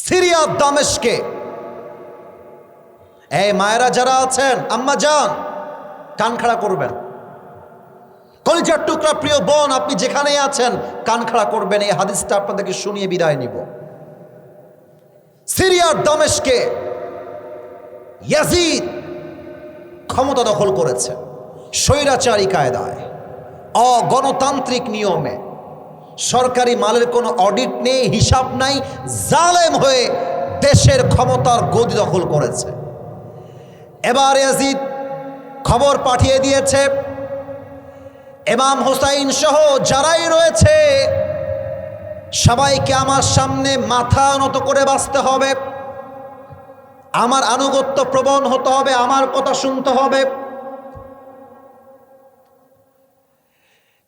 Syria দামেস্কে। এই মায়েরা যারা আছেন, আম্মা যান, কান খাড়া করবেন। কলিজার টুকরা প্রিয় বোন, আপনি যেখানেই আছেন কান খাড়া করবেন। এই হাদিসটা আপনাদেরকে শুনিয়ে বিদায় নিব। সিরিয়ার দামেস্কে ইয়াজিদ ক্ষমতা দখল করেছে স্বৈরাচারী কায়দায়, অগণতান্ত্রিক নিয়মে। সরকারি মালের কোনো অডিট নেই, হিসাব নাই, জালেম হয়ে দেশের ক্ষমতার গদি দখল করেছে। এবার ইয়াজিদ খবর পাঠিয়ে দিয়েছে, ইমাম হুসাইন সহ যারাই রয়েছে সবাইকে আমার সামনে মাথা নত করে বাঁচতে হবে, আমার আনুগত্য প্রবণ হতে হবে, আমার কথা শুনতে হবে।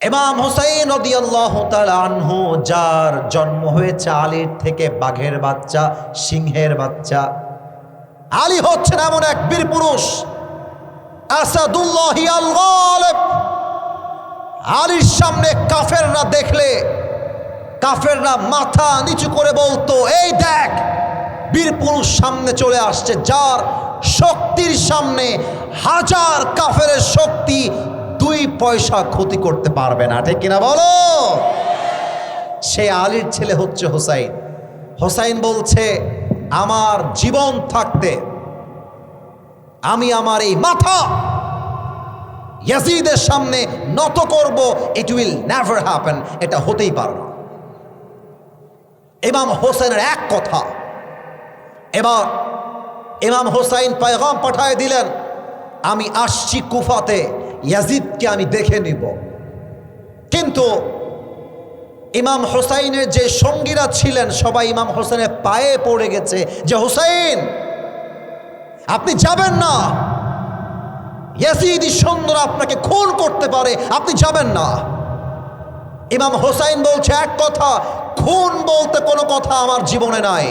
ইমাম হুসাইন রাদিয়াল্লাহু তাআলা আনহু, যার জন্ম হয়েছে আলীর থেকে বাঘের বাচ্চা, সিংহের বাচ্চা। আলী হচ্ছেন এমন এক বীর পুরুষ, আসাদুল্লাহি আল গালিব। আলীর সামনে কাফেররা দেখলে কাফেররা মাথা নিচু করে বলতো, এই দেখ বীর পুরুষ সামনে চলে আসছে, যার শক্তির সামনে হাজার কাফেরের শক্তি 2 পয়সা ক্ষতি করতে পারবে না। ঠিক কিনা বলো? সে আলীর ছেলে হচ্ছে হুসাইন। হুসাইন বলছে, আমার জীবন থাকতে আমি আমার এই মাথা ইয়াজিদের সামনে নত করব। ইট উইল নেভার হ্যাপেন, এটা হতেই পারে না। ইমাম হোসেনের এক কথা। এবার ইমাম হোসাইন পয়গাম পাঠায় দিলেন, আমি আসছি কুফাতে, ইয়াজিদকে আমি দেখে নিব। কিন্তু ইমাম হোসাইনের যে সঙ্গীরা ছিলেন সবাই ইমাম হোসেনের পায়ে পড়ে গেছে যে, হোসাইন আপনি যাবেন না, ইয়াজিদ সুন্দর আপনাকে খুন করতে পারে, আপনি যাবেন না। ইমাম হোসাইন বলছে এক কথা, খুন বলতে কোনো কথা আমার জীবনে নাই।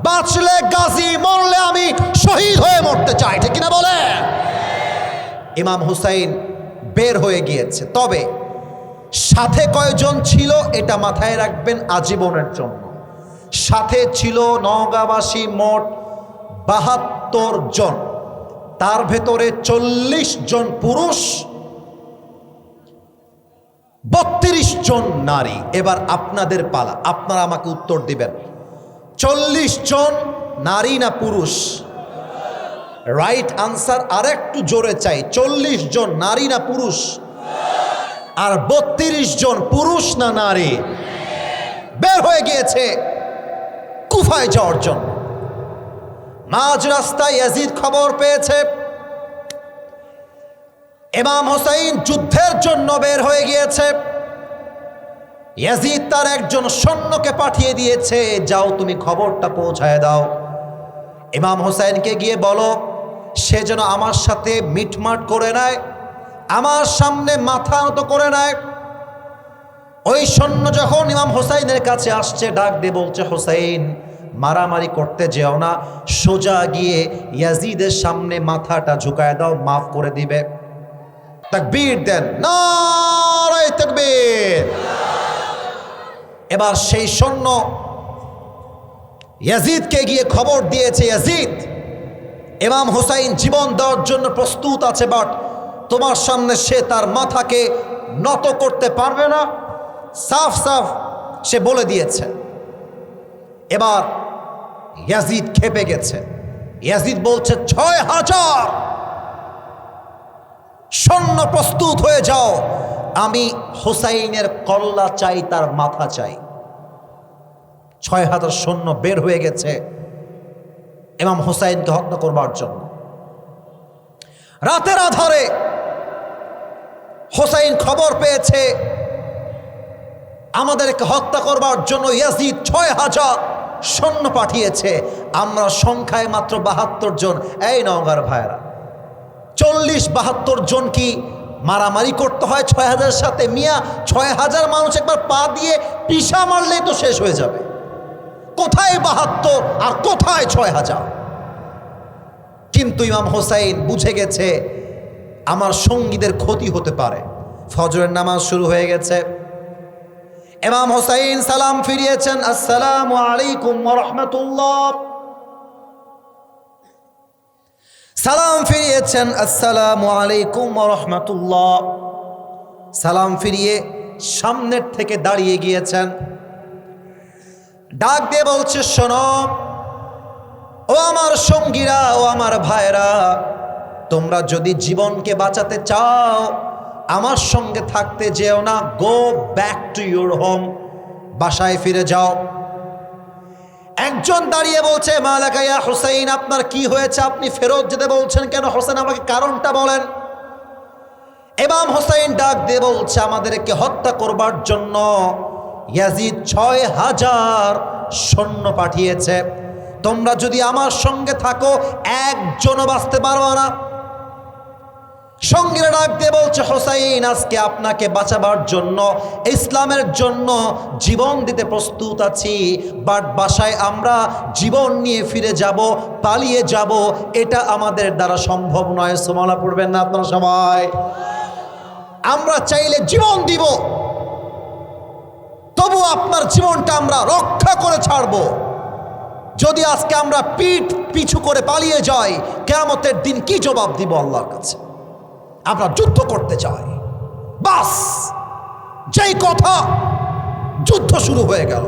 বাঁচলে গাজী, মরলে আমি শহীদ হয়ে মরতে চাই। ঠিক কিনা বলে? ইমাম হুসাইন বের হয়ে গিয়েছে। তবে সাথে কয়জন ছিল এটা মাথায় রাখবেন আজীবনের জন্য। সাথে ছিল নওগাঁবাসী মোট 72 জন, তার ভেতরে 40 জন পুরুষ, 32 জন নারী। এবার আপনাদের পালা, আপনারা আমাকে উত্তর দিবেন, 40 জন নারী না পুরুষ? রাইট আনসার আর একটু জোরে চাই, 40 জন নারী না পুরুষ? আর 32 জন পুরুষ না নারী? বের হয়ে গিয়েছে কুফায় যাওয়ার জন্য। মাঝ রাস্তায় ইয়াজিদ খবর পেয়েছে ইমাম হুসাইন যুদ্ধের জন্য বের হয়ে গিয়েছে। ইয়াজিদ তার একজন সৈন্যকে পাঠিয়ে দিয়েছে, যাও তুমি খবরটা পৌঁছায় দাও, ইমাম হুসাইনকে গিয়ে বলো সে যেন আমার সাথে মিটমাট করে নেয়, আমার সামনে মাথা নত করে নেয়। ওই সৈন্য যখন ইমাম হুসাইনের কাছে আসছে, ডাক দিয়ে বলছে, হুসাইন মারামারি করতে যেও না, সোজা গিয়ে ইয়াজিদের সামনে মাথাটা ঝুঁকায় দাও, মাফ করে দিবে। তাকবীর দেন, নারে তাকবীর। এবার সেই সৈন্য ইয়াজিদকে গিয়ে খবর দিয়েছে, ইয়াজিদ ইমাম হুসাইন জীবন দেওয়ার জন্য প্রস্তুত আছে, বাট তোমার সামনে সে তার মাথাকে নত করতে পারবে না, সাফ সাফ সে বলে দিয়েছে। এবার ইয়াজিদ খেপে গেছে। ইয়াজিদ বলছে, 6000 সৈন্য প্রস্তুত হয়ে যাও, আমি হুসাইনের কল্লা চাই, তার মাথা চাই। 6000 সৈন্য বের হয়ে গেছে ইমাম হুসাইনকে হত্যা করবার জন্য। রাতের আধারে হুসাইন খবর পেয়েছে আমাদেরকে হত্যা করবার জন্য ইয়াজিদ 6000 সৈন্য পাঠিয়েছে, আমরা সংখ্যায় মাত্র 72 জন। এই নওগাঁর ভাইরা, 40-72 জন কি মারামারি করতে হয় 6000 সাথে? মিয়া 6000 মানুষ একবার পা দিয়ে পিষা মারলেই তো শেষ হয়ে যাবে। কোথায় 72 আর কোথায় 6000? কিন্তু ইমাম হুসাইন বুঝে গেছে আমার সঙ্গীদের ক্ষতি হতে পারে। ফজরের নামাজ শুরু হয়ে গেছে। ইমাম হোসাইন সালাম ফিরিয়েছেন, আসসালামু আলাইকুম ওয়া রাহমাতুল্লাহ। সালাম ফিরিয়েছেন, আসসালামু আলাইকুম ওয়া রাহমাতুল্লাহ। সালাম ফিরিয়ে সামনের থেকে দাঁড়িয়ে গিয়েছেন, ডাক দিয়ে বলছে, শোনো ও আমার সঙ্গীরা, ও আমার ভাইরা, তোমরা যদি জীবনকে বাঁচাতে চাও আমার সঙ্গে থাকতে যেও না। Go back to your home, বাসায় ফিরে যাও। একজন দাঁড়িয়ে বলছে, মালাকা ইয়া হুসাইন, আপনার কি হয়েছে, আপনি ফেরত যেতে বলছেন কেন? হোসেন, আমাকে কারণটা বলেন। ইমাম হোসাইন ডাক দিয়ে বলছে, আমাদেরকে হত্যা করবার জন্য ইয়াজিদ ৬,০০০ সৈন্য পাঠিয়েছে। তোমরা যদি আমার সঙ্গে থাকো একজনও বাঁচতে পারবে না। সঙ্গীরা ডাক দিয়ে বলছে, হোসাইন, আজকে আপনাকে বাঁচাবার জন্য, ইসলামের জন্য জীবন দিতে প্রস্তুত আছি, বাট বাসায় আমরা জীবন নিয়ে ফিরে যাব, পালিয়ে যাব, এটা আমাদের দ্বারা সম্ভব নয়। সুবহানাল্লাহ পড়বেন না আপনারা সবাই? আমরা চাইলে জীবন দিব, তবু আপনার জীবনটা আমরা রক্ষা করে ছাড়ব। যদি আজকে আমরা পিঠ পিছু করে পালিয়ে যাই, কিয়ামতের দিন কি জবাব দিব আল্লাহর কাছে? আমরা যুদ্ধ করতে চাই। বাস, যেই কথা, যুদ্ধ শুরু হয়ে গেল।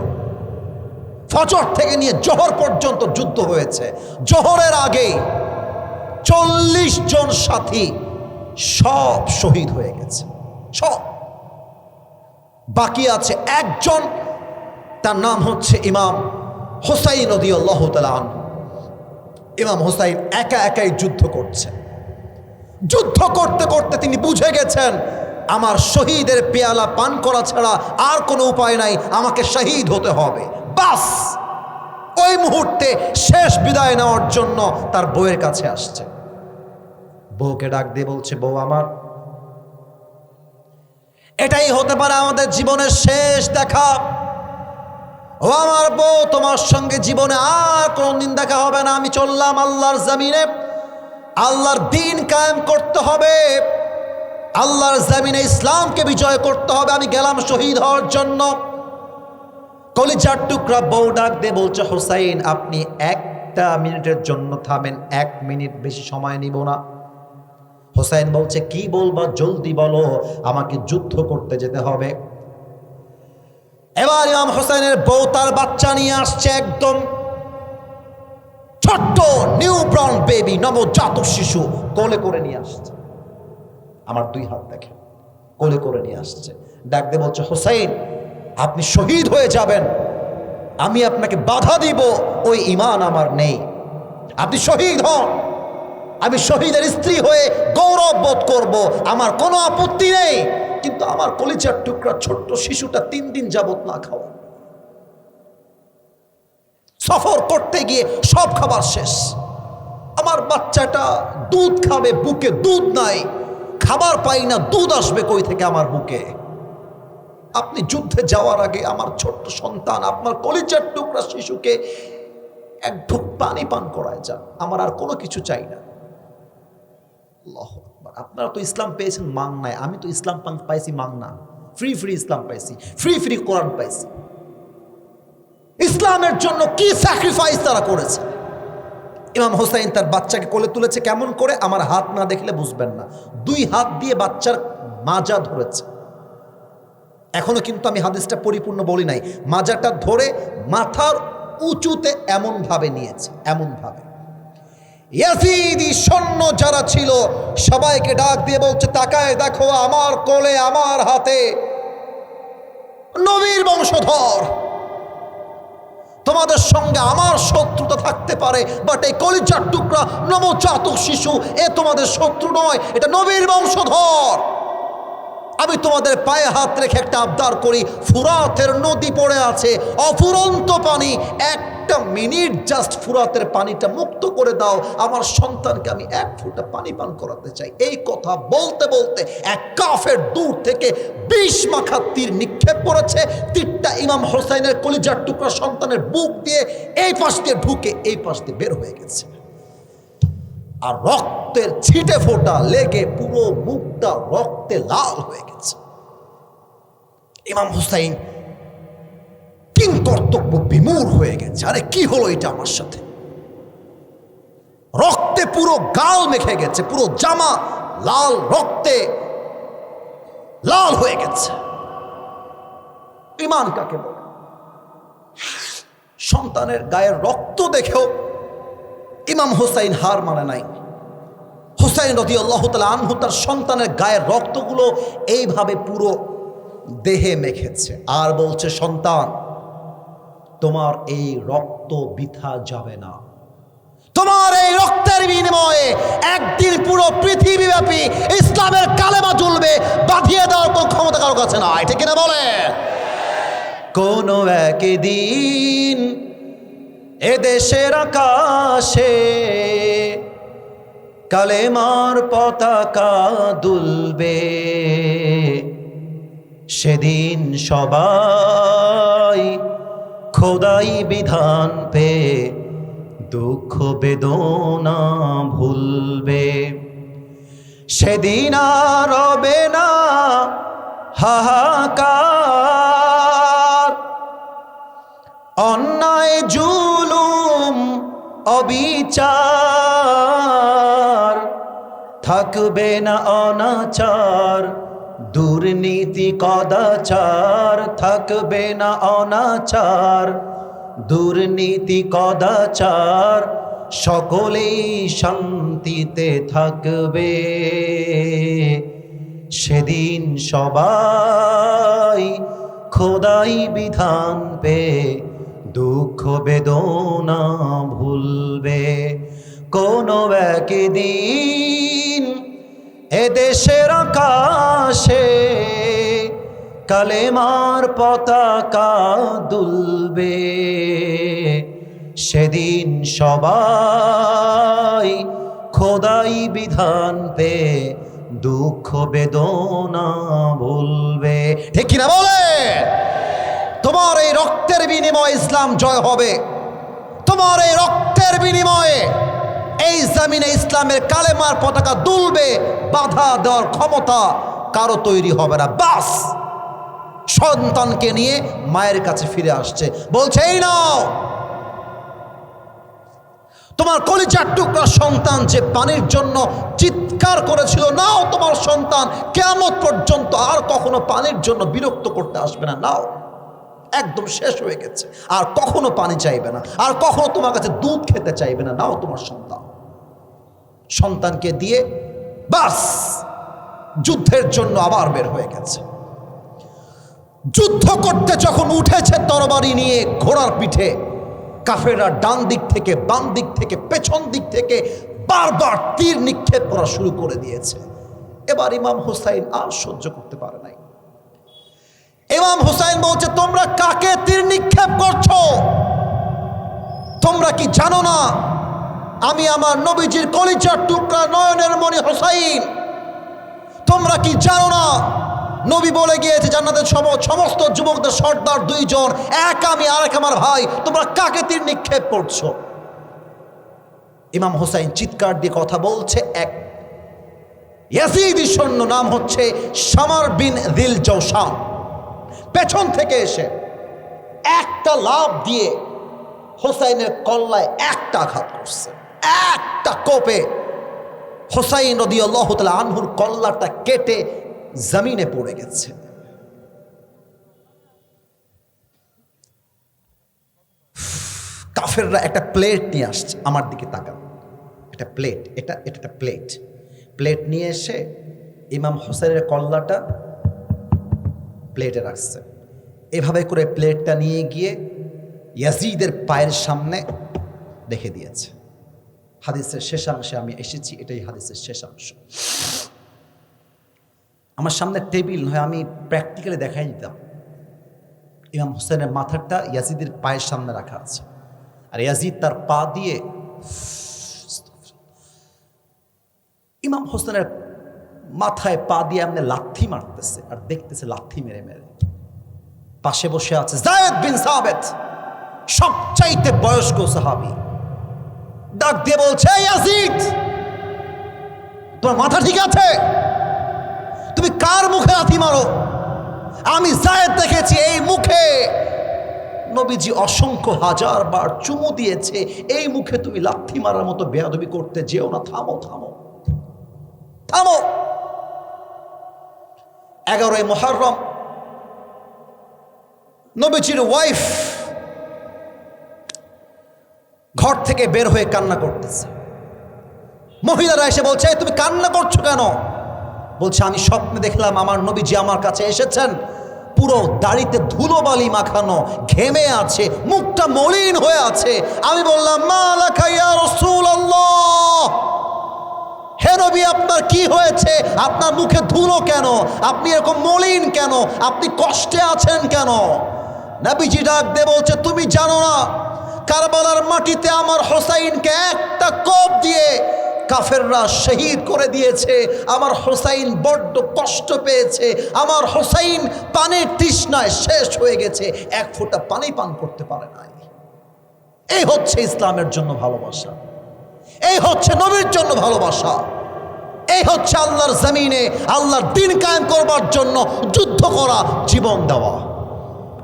ফজর থেকে নিয়ে জোহর পর্যন্ত যুদ্ধ হয়েছে। জোহরের আগে 40 জন সাথী সব শহীদ হয়ে গেছে, সব। বাকি আছে একজন, তার নাম হচ্ছে ইমাম হোসাইন রাদিয়াল্লাহু তাআলা আনহু। ইমাম হোসাইন একা একাই যুদ্ধ করছে। যুদ্ধ করতে করতে তিনি বুঝে গেছেন, আমার শহীদের পেয়ালা পান করা ছাড়া আর কোনো উপায় নাই, আমাকে শহীদ হতে হবে। বাস, ওই মুহূর্তে শেষ বিদায় নেওয়ার জন্য তার বউয়ের কাছে আসছে। বউকে ডাক দিয়ে বলছে, বউ আমার, এটাই হতে পারে আমাদের জীবনের শেষ দেখা। ও আমার বউ, তোমার সঙ্গে জীবনে আর কোনদিন দেখা হবে না। আমি চললাম আল্লাহর জমিনে, আল্লাহর দ্বীন কায়েম করতে হবে, আল্লাহর জমিনে ইসলামকে বিজয় করতে হবে। আমি গেলাম শহীদ হওয়ার জন্য। কলিজার টুকরা বউ ডাক দিয়ে বলছে, হোসাইন, আপনি 1 মিনিটের জন্য থামেন, 1 মিনিট, বেশি সময় নিব না। হোসাইন বলছে, কি বলবা, জলদি বলো, আমাকে যুদ্ধ করতে যেতে হবে। এবার ইমাম হোসাইনের বউ তার বাচ্চা নিয়ে আসছে, একদম ছোট্ট নিউবর্ন বেবি, নবজাতক শিশু কোলে করে নিয়ে আসছে। আমার 2 হাত দেখে, কোলে করে নিয়ে আসছে। ডাক দিয়ে বলছে, হোসাইন, আপনি শহীদ হয়ে যাবেন, আমি আপনাকে বাধা দিব, ওই ঈমান আমার নেই। আপনি শহীদ হন, আমি শহীদের স্ত্রী হয়ে গৌরব বোধ করব, আমার কোনো আপত্তি নেই। কিন্তু আমার কলিজার টুকরা ছোট্ট শিশুটা 3 দিন যাবত না খাওয়া, সফর করতে গিয়ে সব খাবার শেষ। আমার বাচ্চাটা দুধ খাবে, বুকে দুধ নাই, খাবার পাই না, দুধ আসবে কই থেকে আমার বুকে? আপনি যুদ্ধে যাওয়ার আগে আমার ছোট্ট সন্তান, আপনার কলিজার টুকরা শিশুকে 1 ঢোক পানি পান করায় যান, আমার আর কোনো কিছু চাই না। আল্লাহু আকবার। আপনারা তো ইসলাম পেয়েছেন মাংনায়, আমি তো ইসলাম পাইছি মাংনা, ফ্রি ইসলাম পাইছি, ফ্রি কোরআন পাইছি। ইসলামের জন্য কি স্যাক্রিফাইস তারা করেছে। ইমাম হোসাইন তার বাচ্চাকে কোলে তুলেছে কেমন করে? আমার হাত না দেখলে বুঝবেন না। 2 হাত দিয়ে বাচ্চার মাজা ধরেছে। এখনো কিন্তু আমি হাদিসটা পরিপূর্ণ বলি নাই। মাজাটা ধরে মাথার উঁচুতে এমন ভাবে নিয়েছে, এমন ভাবে। ইয়াজিদি সৈন্য যারা ছিল সবাইকে ডাক দিয়ে বলছে, তাকায় দেখো, আমার কোলে, আমার হাতে নবীর বংশধর। তোমাদের সঙ্গে আমার শত্রুতা থাকতে পারে, বাট এই কলিজার টুকরা নবজাতক শিশু, এ তোমাদের শত্রু নয়, এটা নবীর বংশধর। আমি তোমাদের পায়ে হাত রেখে একটা আবদার করি, ফুরাতের নদী পড়ে আছে, অফুরন্ত পানি, 1 মিনিট জাস্ট ফুরাতের পানিটা মুক্ত করে দাও, আমার সন্তানকে আমি 1 ফোঁটা পানি পান করাতে চাই। এই কথা বলতে বলতে এক কাফের দূর থেকে 20 মাখা তীর নিক্ষেপ করেছে। তীরটা ইমাম হোসাইনের কলিজার টুকরা সন্তানের বুক দিয়ে এই পাশ দিয়ে ঢুকে এই পাশ দিয়ে বের হয়ে গেছে, আর রক্তের ছিটে ফোঁটা লেগে পুরো মুখটা রক্তে লাল হয়ে গেছে। ইমাম হুসাইন কিং কর্তব্য বিমূঢ় হয়ে গেছে। আরে কি হলো এটা আমার সাথে? রক্তে পুরো গাল মেখে গেছে, পুরো জামা লাল, রক্তে লাল হয়ে গেছে। ঈমান কাকে বলে? সন্তানের গায়ের রক্ত দেখেও ইমাম হোসাইন হার মানে নাই। হোসাইন রাদিয়াল্লাহু তাআলা আনহু তার সন্তানের গায়ের রক্তগুলো এইভাবে পুরো দেহে মেখেছে আর বলছে, সন্তান, তোমার এই রক্ত বৃথা যাবে না। তোমার এই রক্তের বিনিময়ে একদিন পুরো পৃথিবীব্যাপী ইসলামের কালেমা জ্বলবে, বাঁধিয়ে দেওয়ার কোনো ক্ষমতা কারো কাছে নাই। ঠিক কিনা বলে? কোনো একদিন এদেশের আকাশে কালেমার পতাকা দুলবে, সেদিন সবাই খোদাই বিধান পেয়ে দুঃখ বেদনা ভুলবে। সেদিন আর রবে না হাহাকার, অন্যায় জুলুম অবিচার, থাকবে না অনাচার দুর্নীতি কদাচার, থাকবে না অনাচার দুর্নীতি কদাচার, সকলেই শান্তিতে থাকবে। সেদিন সবাই খোদাই বিধান পেয়ে দুঃখ বেদনা ভুলবে। কোনো একদিন এদেশের আকাশে কালেমার পতাকা দুলবে, সেদিন সবাই খোদাই বিধান পেয়ে দুঃখ বেদনা ভুলবে। ঠিক কিনা বলে? তোমার এই রক্তের বিনিময়ে ইসলাম জয় হবে। তোমার এই রক্তের বিনিময়ে এই জমিনে ইসলামের কালেমার পতাকা দুলবে, বাধা দেওয়ার ক্ষমতা কারো তৈরি হবে না। বাস সন্তানকে নিয়ে মায়ের কাছে ফিরে আসছে, বলছে, এই নাও তোমার কলিজার টুকরা সন্তান যে পানির জন্য চিৎকার করেছিল, নাও তোমার সন্তান, কিয়ামত পর্যন্ত আর কখনো পানির জন্য বিরক্ত করতে আসবে না। নাও, একদম শেষ হয়ে গেছে, আর কখনো পানি চাইবে না, আর কখনো তোমার কাছে দুধ খেতে চাইবে না। নাও তোমার সন্তান। সন্তানকে দিয়ে বাস যুদ্ধের জন্য আবার বের হয়ে গেছে। যুদ্ধ করতে যখন উঠেছে তরবারি নিয়ে ঘোড়ার পিঠে, কাফেররা ডান দিক থেকে, বাম দিক থেকে, পেছন দিক থেকে বারবার তীর নিক্ষেপ করা শুরু করে দিয়েছে। এবার ইমাম হুসাইন আর সহ্য করতে পারে নাই। ইমাম হুসাইন বলছে, তোমরা কাকে তীর নিক্ষেপ করছো? তোমরা কি জানো না আমি আমার নবীজির কলিজার টুকরা নয়নের মণি হুসাইন? তোমরা কি জানো না নবী বলে গিয়েছে জান্নাতের সমস্ত যুবকদের সর্দার দুইজন, এক আমি আর এক আমার ভাই। তোমরা কাকে তীর নিক্ষেপ করছো? ইমাম হুসাইন চিৎকার দিয়ে কথা বলছে। এক ইয়াজিদি সৈন্য, নাম হচ্ছে শামার বিন দিল জৌসান, পেছন থেকে এসে একটা লাফ দিয়ে হোসাইনের কল্লায় একটা আঘাত করছে। একটা কোপে হোসাইন রাদিয়াল্লাহু তাআলা আনহুর কল্লাটা কেটে জমিনে পড়ে গেছে। কাফেররা একটা প্লেট নিয়ে আসছে, আমার দিকে তাকান, একটা প্লেট, এটা একটা প্লেট নিয়ে এসে ইমাম হোসেনের কল্লাটা প্লেটে রাখছে। এভাবে করে প্লেটটা নিয়ে গিয়ে ইয়াজিদের পায়ের সামনে রেখে দিয়েছে। হাদিসের শেষাংশে আমি এসেছি, এটাই হাদিসের শেষাংশ। আমার সামনে টেবিল নয়, আমি প্র্যাকটিক্যালি দেখাই দিতাম। ইমাম হোসেনের মাথাটা ইয়াজিদের পায়ের সামনে রাখা আছে, আর ইয়াজিদ তার পা দিয়ে ইমাম হোসেনের মাথায় পা দিয়ে এমনি লাথি মারতেছে, আর দেখতেছে লাথি মেরে মেরে। পাশে বসে আছে যায়েদ বিন সাবিত, সবচাইতে বয়স্ক সাহাবী। ডাক দিয়ে বলছে, ইয়াজিদ, তোমার মাথা ঠিক আছে? তুমি কার মুখে লাথি মারো? আমি যায়েদ দেখেছি এই মুখে নবীজি অসংখ্য হাজার বার চুমু দিয়েছে, এই মুখে তুমি লাথি মারার মতো বেয়াদবি করতে যেও না, থামো থামো থামো। 11ই মুহররম নবীজির ওয়াইফ ঘর থেকে বের হয়ে কান্না করতেছে। মহিলারা এসে বলছে, তুমি কান্না করছো কেন? বলছে, আমি স্বপ্নে দেখলাম আমার নবীজি আমার কাছে এসেছেন, পুরো দাড়িতে ধুলোবালি মাখানো, ঘেমে আছে, মুখটা মলিন হয়ে আছে। আমি বললাম, মা লাকা ইয়া রাসূলুল্লাহ, হে নবী আপনার কি হয়েছে? আপনার মুখে ধুলো কেন? আপনি এরকম মলিন কেন? আপনি কষ্টে আছেন কেন? নবীজি ডাক দিয়ে বলছে, তুমি জানো না কারবালার মাটিতে আমার হোসাইনকে একটা কোপ দিয়ে কাফেররা শহীদ করে দিয়েছে। আমার হোসাইন বড্ড কষ্ট পেয়েছে, আমার হোসাইন পানির তৃষ্ণায় শেষ হয়ে গেছে, এক ফোঁটা পানি পান করতে পারে নাই। এই হচ্ছে ইসলামের জন্য ভালোবাসা, এই হচ্ছে নবীর জন্য ভালোবাসা, এই হচ্ছে আল্লাহর জমিনে আল্লাহর দ্বীন কায়েম করবার জন্য যুদ্ধ করা, জীবন দেওয়া।